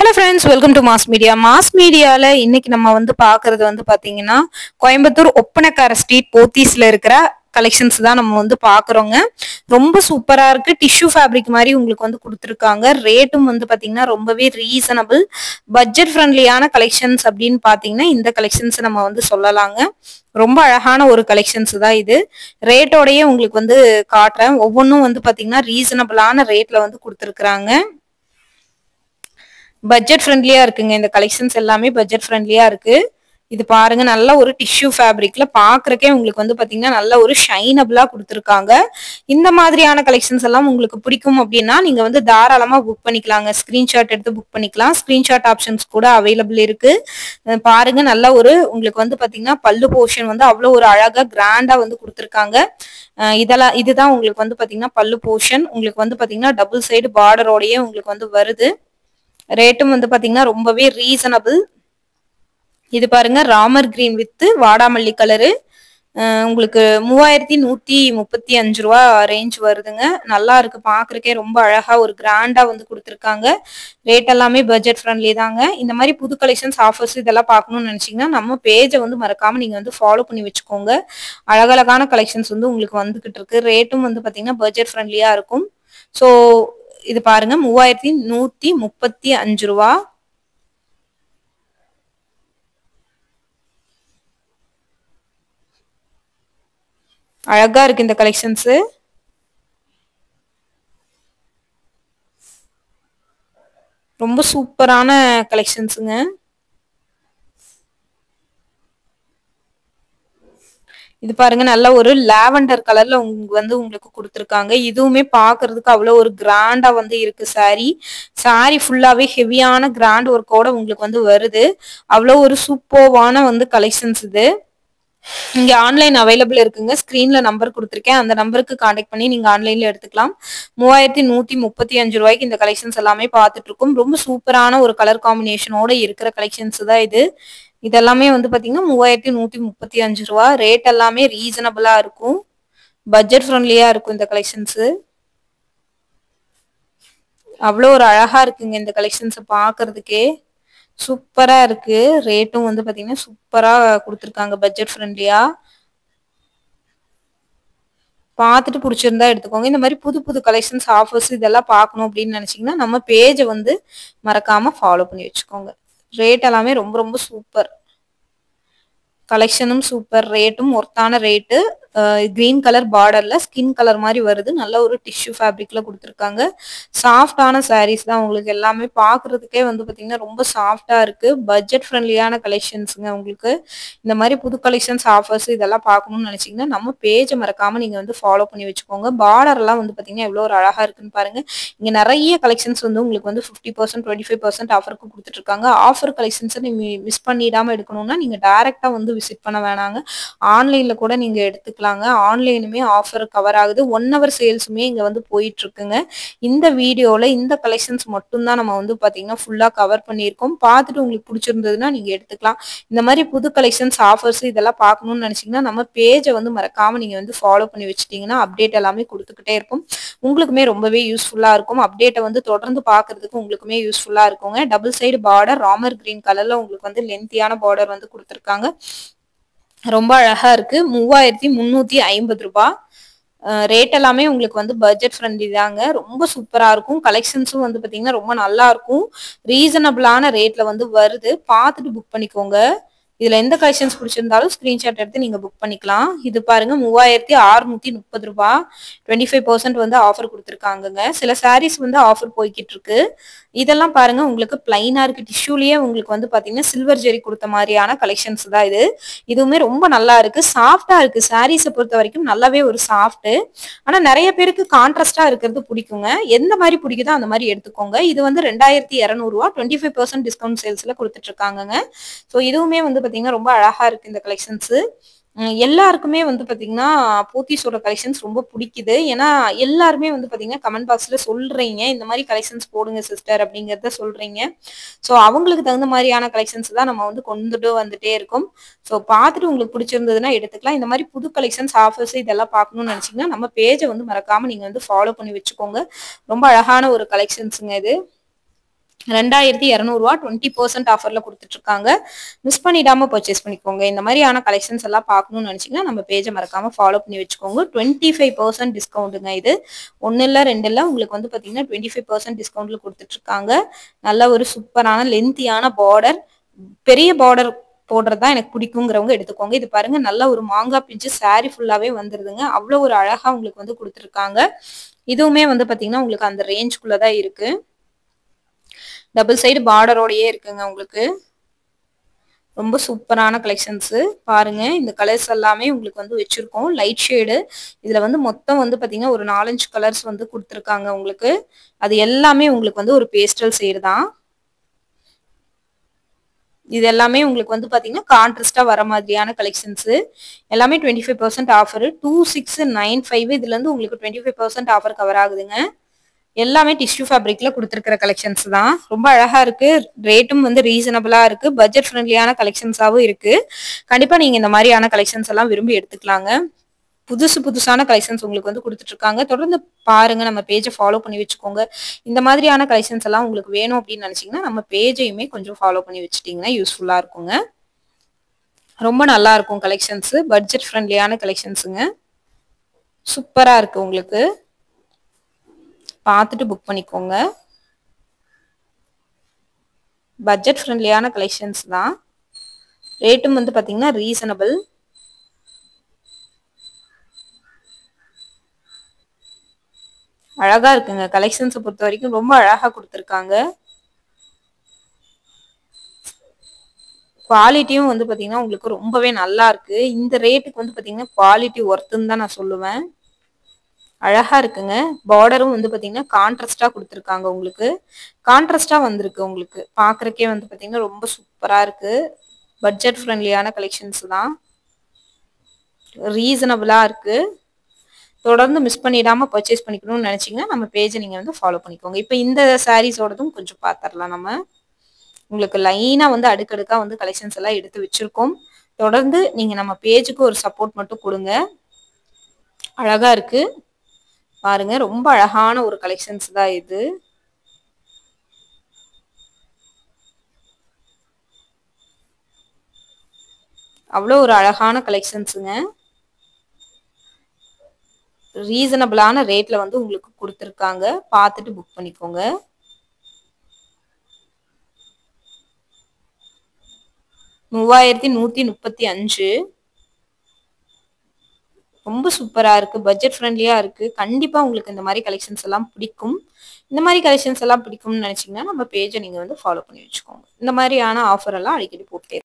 Hello friends, welcome to mass media. Mass மீடியால இன்னைக்கு நம்ம பாக்குறது பாத்தீங்கன்னா கோயம்புத்தூர் ஒப்பனக்கார ஸ்ட்ரீட் போத்தீஸ்ல இருக்கிற கலெக்ஷன்ஸ் தான் நம்ம பாக்குறோங்க. ரொம்ப சூப்பரா இருக்கு. டிஷ்யூ ஃபேப்ரிக் மாதிரி உங்களுக்கு கொடுத்துருக்காங்க. ரேட்டும் பாத்தீங்கன்னா ரொம்பவே ரீசனபிள், பட்ஜெட் ஃப்ரெண்ட்லியான கலெக்ஷன்ஸ் அப்படின்னு பாத்தீங்கன்னா இந்த கலெக்ஷன்ஸ் நம்ம சொல்லலாங்க. ரொம்ப அழகான ஒரு கலெக்ஷன்ஸ் தான் இது. ரேட்டோடயே உங்களுக்கு காட்டுறேன். ஒவ்வொன்றும் பாத்தீங்கன்னா ரீசனபிளான ரேட்ல கொடுத்துருக்காங்க. பட்ஜெட் ஃப்ரெண்ட்லியா இருக்குங்க. இந்த கலெக்ஷன்ஸ் எல்லாமே பட்ஜெட் ஃப்ரெண்ட்லியா இருக்கு. இது பாருங்க, நல்ல ஒரு டிஷ்யூ ஃபேப்ரிக்ல பாக்குறக்கே உங்களுக்கு பாத்தீங்கன்னா நல்ல ஒரு ஷைனபிளா கொடுத்துருக்காங்க. இந்த மாதிரியான கலெக்ஷன்ஸ் எல்லாம் உங்களுக்கு பிடிக்கும் அப்படின்னா நீங்க தாராளமா புக் பண்ணிக்கலாங்க. ஸ்கிரீன்ஷாட் எடுத்து புக் பண்ணிக்கலாம். ஸ்கிரீன்ஷாட் ஆப்ஷன்ஸ் கூட அவைலபிள் இருக்கு. பாருங்க, நல்ல ஒரு உங்களுக்கு பாத்தீங்கன்னா பல்லு போர்ஷன் அவ்வளவு ஒரு அழகா கிராண்டா கொடுத்துருக்காங்க. இதுதான் உங்களுக்கு பாத்தீங்கன்னா பல்லு போர்ஷன். உங்களுக்கு பாத்தீங்கன்னா டபுள் சைடு பார்டரோடயே உங்களுக்கு வருது. ரேட்டும் பாத்தீங்கன்னா ரொம்பவே ரீசனபிள். இது பாருங்க, ராமர் கிரீன் வித் வாடாமல்லி கலரு. உங்களுக்கு 3135 ரூபா ரேஞ்ச் வருதுங்க. நல்லா இருக்கு, பாக்குறக்கே ரொம்ப அழகா ஒரு கிராண்டா கொடுத்துருக்காங்க. ரேட் எல்லாமே பட்ஜெட் ஃப்ரெண்ட்லி தாங்க. இந்த மாதிரி புது கலெக்ஷன்ஸ் ஆஃபர்ஸ் இதெல்லாம் பார்க்கணும்னு நினைச்சீங்கன்னா நம்ம பேஜை மறக்காம நீங்க ஃபாலோ பண்ணி வச்சுக்கோங்க. அழகழகான கலெக்ஷன்ஸ் உங்களுக்கு வந்துகிட்டு இருக்கு. ரேட்டும் பாத்தீங்கன்னா பட்ஜெட் ஃப்ரெண்ட்லியா இருக்கும். ஸோ இது பாருங்க, 3135 ரூபா. அழகா இருக்கு இந்த கலெக்ஷன்ஸ். ரொம்ப சூப்பரான கலெக்ஷன்ஸுங்க. இது பாருங்க, நல்ல ஒரு லாவெண்டர் கலர்ல உங்களுக்கு கொடுத்துருக்காங்க. இதுவுமே பாக்குறதுக்கு அவ்வளவு ஒரு கிராண்டா இருக்கு. சாரி ஃபுல்லாவே ஹெவியான கிராண்ட் ஒர்க்கோட உங்களுக்கு வருது. அவ்வளவு ஒரு சூப்பர்வான கலெக்ஷன்ஸ் இது. இங்க ஆன்லைன் அவைலபிள் இருக்குங்க. ஸ்கிரீன்ல நம்பர் கொடுத்துருக்கேன். அந்த நம்பருக்கு கான்டாக்ட் பண்ணி நீங்க ஆன்லைன்ல எடுத்துக்கலாம். 3135 ரூபாய்க்கு இந்த கலெக்ஷன்ஸ் எல்லாமே பார்த்துட்டு இருக்கோம். ரொம்ப சூப்பரான ஒரு கலர் காம்பினேஷனோட இருக்கிற கலெக்ஷன்ஸ் தான் இது. இதெல்லாமே பாத்தீங்கன்னா 3135 ரூபா. ரேட் எல்லாமே ரீசனபிளா இருக்கும். பட்ஜெட் ஃப்ரெண்ட்லியா இருக்கும் இந்த கலெக்ஷன்ஸ். அவ்வளோ ஒரு அழகா இருக்குங்க இந்த கலெக்ஷன்ஸ் பாக்குறதுக்கே. சூப்பரா இருக்கு. ரேட்டும் பாத்தீங்கன்னா சூப்பரா கொடுத்துருக்காங்க, பட்ஜெட் ஃப்ரெண்ட்லியா. பார்த்துட்டு பிடிச்சிருந்தா எடுத்துக்கோங்க. இந்த மாதிரி புது புது கலெக்ஷன்ஸ் ஆஃபர்ஸ் இதெல்லாம் பார்க்கணும் அப்படின்னு நினைச்சீங்கன்னா நம்ம பேஜை மறக்காம ஃபாலோ பண்ணி வச்சுக்கோங்க. ரேட் எல்லாமே ரொம்ப ரொம்ப சூப்பர். கலெக்ஷனும் சூப்பர், ரேட்டும் ஒர்த்தான ரேட்டு. கிரீன் கலர் பார்டர்ல ஸ்கின் கலர் மாதிரி வருது. நல்ல ஒரு டிஷ்யூ ஃபேப்ரிக்ல கொடுத்துருக்காங்க. சாஃப்டான சாரீஸ் தான் உங்களுக்கு எல்லாமே. பாக்குறதுக்கே பாத்தீங்கன்னா ரொம்ப சாஃப்டா இருக்கு. பட்ஜெட் ஃப்ரெண்ட்லியான கலெக்ஷன்ஸுங்க. உங்களுக்கு இந்த மாதிரி புது கலெக்ஷன்ஸ் ஆஃபர்ஸ் இதெல்லாம் பார்க்கணும்னு நினைச்சீங்கன்னா நம்ம பேஜை மறக்காம நீங்க ஃபாலோ பண்ணி வச்சுக்கோங்க. பார்டர் எல்லாம் பாத்தீங்கன்னா எவ்வளவு ஒரு அழகா இருக்குன்னு பாருங்க. இங்க நிறைய கலெக்ஷன்ஸ் உங்களுக்கு 50%, 25% ஆஃபருக்கு கொடுத்துட்டு இருக்காங்க. ஆஃபர் கலெக்ஷன்ஸை நீங்க மிஸ் பண்ணிடாம எடுக்கணும்னா நீங்க டைரக்டா விசிட் பண்ண வேணாங்க. ஆன்லைன்ல கூட நீங்க எடுத்துக்கலாங்க. ஆன்லைனுமே ஆஃபர் கவர் ஆகுது. 1 hour சேல்ஸுமே இங்க போயிட்டு இருக்குங்க. இந்த வீடியோல இந்த கலெக்ஷன்ஸ் மட்டும் தான் நம்ம பாத்தீங்கன்னா ஃபுல்லா கவர் பண்ணியிருக்கோம். பார்த்துட்டு உங்களுக்கு பிடிச்சிருந்ததுன்னா நீங்க எடுத்துக்கலாம். இந்த மாதிரி புது கலெக்ஷன்ஸ் ஆஃபர்ஸ் இதெல்லாம் பார்க்கணும்னு நினைச்சீங்கன்னா நம்ம பேஜை மறக்காம நீங்க ஃபாலோ பண்ணி வச்சுட்டீங்கன்னா அப்டேட் எல்லாமே கொடுத்துக்கிட்டே இருக்கும். உங்களுக்குமே ரொம்பவே யூஸ்ஃபுல்லா இருக்கும். அப்டேட்டை தொடர்ந்து பாக்குறதுக்கு உங்களுக்குமே யூஸ்ஃபுல்லா இருக்குங்க. Double side border Ramar green கலர்ல உங்களுக்கு லென்த்தியான பார்டர் கொடுத்துருக்காங்க. ரொம்ப அழகா இருக்கு. 3350 ரூபாய். ரேட் எல்லாமே உங்களுக்கு பட்ஜெட் ஃப்ரெண்ட்லி தாங்க. ரொம்ப சூப்பரா இருக்கும். கலெக்ஷன்ஸும் பாத்தீங்கன்னா ரொம்ப நல்லா இருக்கும். ரீசனபிளான ரேட்ல வருது. பார்த்துட்டு புக் பண்ணிக்கோங்க. இதுல எந்த கலெக்ஷன்ஸ் பிடிச்சிருந்தாலும் ஸ்கிரீன்ஷாட் எடுத்து நீங்க புக் பண்ணிக்கலாம். இது பாருங்க, 3630 ரூபாய். 25% ஆஃபர் கொடுத்துருக்காங்க. சில சாரீஸ் ஆஃபர் போய்கிட்டு இருக்கு. இதெல்லாம் பாருங்க, உங்களுக்கு பிளைனா இருக்கு. டிஷ்யூலயே உங்களுக்கு பாத்தீங்கன்னா சில்வர் ஜெரி கொடுத்த மாதிரியான கலெக்ஷன்ஸ் தான் இது. இதுவுமே ரொம்ப நல்லா இருக்கு. சாஃப்டா இருக்கு. சாரீஸை பொறுத்த வரைக்கும் நல்லாவே ஒரு சாஃப்ட். ஆனா நிறைய பேருக்கு கான்ட்ராஸ்டா இருக்கிறது பிடிக்குங்க. எந்த மாதிரி பிடிக்குதோ அந்த மாதிரி எடுத்துக்கோங்க. இது 2200 ரூபாய். 25% டிஸ்கவுண்ட் சேல்ஸ்ல கொடுத்துட்டு இருக்காங்க. ஸோ இதுவுமே பாத்தீங்கன்னா ரொம்ப அழகா இருக்கு இந்த கலெக்ஷன்ஸ். எல்லாருக்குமே பாத்தீங்கன்னா போத்தீஸோட கலெக்ஷன்ஸ் ரொம்ப பிடிக்குது. ஏன்னா எல்லாருமே பாத்தீங்கன்னா கமெண்ட் பாக்ஸ்ல சொல்றீங்க இந்த மாதிரி கலெக்ஷன்ஸ் போடுங்க சிஸ்டர் அப்படிங்கறத சொல்றீங்க. ஸோ அவங்களுக்கு தகுந்த மாதிரியான கலெக்ஷன்ஸ் தான் நம்ம கொண்டுட்டு வந்துட்டே இருக்கோம். ஸோ பார்த்துட்டு உங்களுக்கு பிடிச்சிருந்ததுன்னா எடுத்துக்கலாம். இந்த மாதிரி புது கலெக்ஷன்ஸ் ஆஃபர்ஸ் இதெல்லாம் பார்க்கணும்னு நினைச்சீங்கன்னா நம்ம பேஜை மறக்காம நீங்க ஃபாலோ பண்ணி வச்சுக்கோங்க. ரொம்ப அழகான ஒரு கலெக்ஷன்ஸுங்க இது. 2200 20% ஆஃபர்ல கொடுத்துட்டு இருக்காங்க. மிஸ் பண்ணிடாம பர்ச்சேஸ் பண்ணிக்கோங்க. இந்த மாதிரியான கலெக்ஷன்ஸ் எல்லாம் பார்க்கணும்னு நினைச்சீங்கன்னா நம்ம பேஜை மறக்காம ஃபாலோ பண்ணி வச்சுக்கோங்க. 25% டிஸ்கவுண்ட்டுங்க இது. ஒன்னு இல்ல 2 இல்ல, உங்களுக்கு வந்து பாத்தீங்கன்னா 25% டிஸ்கவுண்ட்ல கொடுத்துட்டு இருக்காங்க. நல்ல ஒரு சூப்பரான லென்த்தியான பார்டர், பெரிய பார்டர் போடுறது தான் எனக்கு பிடிக்குங்கிறவங்க எடுத்துக்கோங்க. இது பாருங்க, நல்ல ஒரு மாங்காய் பிஞ்சு saree ஃபுல்லாவே வந்துருதுங்க. அவ்வளவு ஒரு அழகா உங்களுக்கு வந்து கொடுத்துருக்காங்க. இதுவுமே வந்து பாத்தீங்கன்னா உங்களுக்கு அந்த ரேஞ்சுக்குள்ளதான் இருக்கு. டபுள் சைடு பார்டரோடயே இருக்குங்க உங்களுக்கு. ரொம்ப சூப்பரான கலெக்ஷன்ஸ் பாருங்க. இந்த கலர்ஸ் எல்லாமே உங்களுக்கு வந்து வச்சிருக்கோம். Light shade. இதுல வந்து மொத்தம் வந்து பாத்தீங்கன்னா ஒரு 4-5 கலர்ஸ் வந்து கொடுத்துருக்காங்க உங்களுக்கு. அது எல்லாமே உங்களுக்கு வந்து ஒரு பேஸ்டல் ஷேடு தான். இது எல்லாமே உங்களுக்கு வந்து பாத்தீங்கன்னா கான்ட்ராஸ்டா வர மாதிரியான கலெக்ஷன்ஸ். எல்லாமே 25% ஆஃபர். 2695 இதுல இருந்து உங்களுக்கு 25% ஆஃபர் கவர் ஆகுதுங்க. எல்லாமே டிஷ்யூ ஃபேப்ரிக்ல கொடுத்துருக்கிற கலெக்ஷன்ஸ் தான். ரொம்ப அழகா இருக்கு. ரேட்டும் வந்து ரீசனபிளா இருக்கு. பட்ஜெட் ஃப்ரெண்ட்லியான கலெக்ஷன்ஸாவும் இருக்கு. கண்டிப்பா நீங்க இந்த மாதிரியான கலெக்ஷன்ஸ் எல்லாம் விரும்பி எடுத்துக்கலாங்க. புதுசான கலெக்ஷன்ஸ் உங்களுக்கு வந்து கொடுத்துட்டு இருக்காங்க. தொடர்ந்து பாருங்க, நம்ம பேஜை ஃபாலோ பண்ணி வச்சுக்கோங்க. இந்த மாதிரியான கலெக்ஷன்ஸ் எல்லாம் உங்களுக்கு வேணும் அப்படின்னு நினைச்சீங்கன்னா நம்ம பேஜையுமே கொஞ்சம் ஃபாலோ பண்ணி வச்சுட்டீங்கன்னா யூஸ்ஃபுல்லா இருக்குங்க. ரொம்ப நல்லா இருக்கும் கலெக்ஷன்ஸ். பட்ஜெட் ஃப்ரெண்ட்லியான கலெக்ஷன்ஸுங்க. சூப்பரா இருக்கு. உங்களுக்கு பார்த்துட்டு புக் பண்ணிக்கோங்க. பட்ஜெட் ஃப்ரெண்ட்லியான கலெக்ஷன்ஸ் தான். ரேட்டும் வந்து பாத்தீங்கன்னா ரீசனபிள். அழகா இருக்குங்க. கலெக்ஷன்ஸை பொறுத்த வரைக்கும் ரொம்ப அழகா கொடுத்துருக்காங்க. குவாலிட்டியும் வந்து பாத்தீங்கன்னா உங்களுக்கு ரொம்பவே நல்லா இருக்கு. இந்த ரேட்டுக்கு வந்து பாத்தீங்கன்னா குவாலிட்டி ஒர்த்துன்னு தான் நான் சொல்லுவேன். அழகா இருக்குங்க. பார்டரும் வந்து பாத்தீங்கன்னா கான்ட்ராஸ்டா கொடுத்துருக்காங்க உங்களுக்கு. கான்ட்ராஸ்டா வந்திருக்கு உங்களுக்கு. பாக்குறதுக்கே வந்து பாத்தீங்கன்னா ரொம்ப சூப்பரா இருக்கு. பட்ஜெட் ஃப்ரெண்ட்லியான கலெக்ஷன்ஸ் தான். ரீசனபிளா இருக்கு. தொடர்ந்து மிஸ் பண்ணிடாம பர்ச்சேஸ் பண்ணிக்கணும்னு நினைச்சீங்கன்னா நம்ம பேஜை நீங்க வந்து ஃபாலோ பண்ணிக்கோங்க. இப்போ இந்த சாரீஸோடதும் கொஞ்சம் பாத்திரலாம். நம்ம உங்களுக்கு லைனா வந்து அடுக்கடுக்கா வந்து கலெக்ஷன்ஸ் எல்லாம் எடுத்து வச்சிருக்கோம். தொடர்ந்து நீங்க நம்ம பேஜுக்கு ஒரு சப்போர்ட் மட்டும் கொடுங்க. அழகா இருக்கு பாருங்க. ரொம்ப அழகான ஒரு கலெக்ஷன்ஸ் தான் இது. அவ்வளோ ஒரு அழகான கலெக்ஷன்ஸுங்க. ரீசனபிளான ரேட்ல வந்து உங்களுக்கு கொடுத்துருக்காங்க. பார்த்துட்டு புக் பண்ணிக்கோங்க. $3135. ரொம்ப சூப்பரா இருக்கு. பட்ஜெட் ஃப்ரெண்ட்லியா இருக்கு. கண்டிப்பா உங்களுக்கு இந்த மாதிரி கலெக்ஷன்ஸ் எல்லாம் பிடிக்கும். இந்த மாதிரி கலெக்ஷன்ஸ் எல்லாம் பிடிக்கும்னு நினைச்சீங்கன்னா நம்ம பேஜை நீங்க வந்து ஃபாலோ பண்ணி வச்சுக்கோங்க. இந்த மாதிரியான ஆஃபர் எல்லாம் அடிக்கடி போட்டே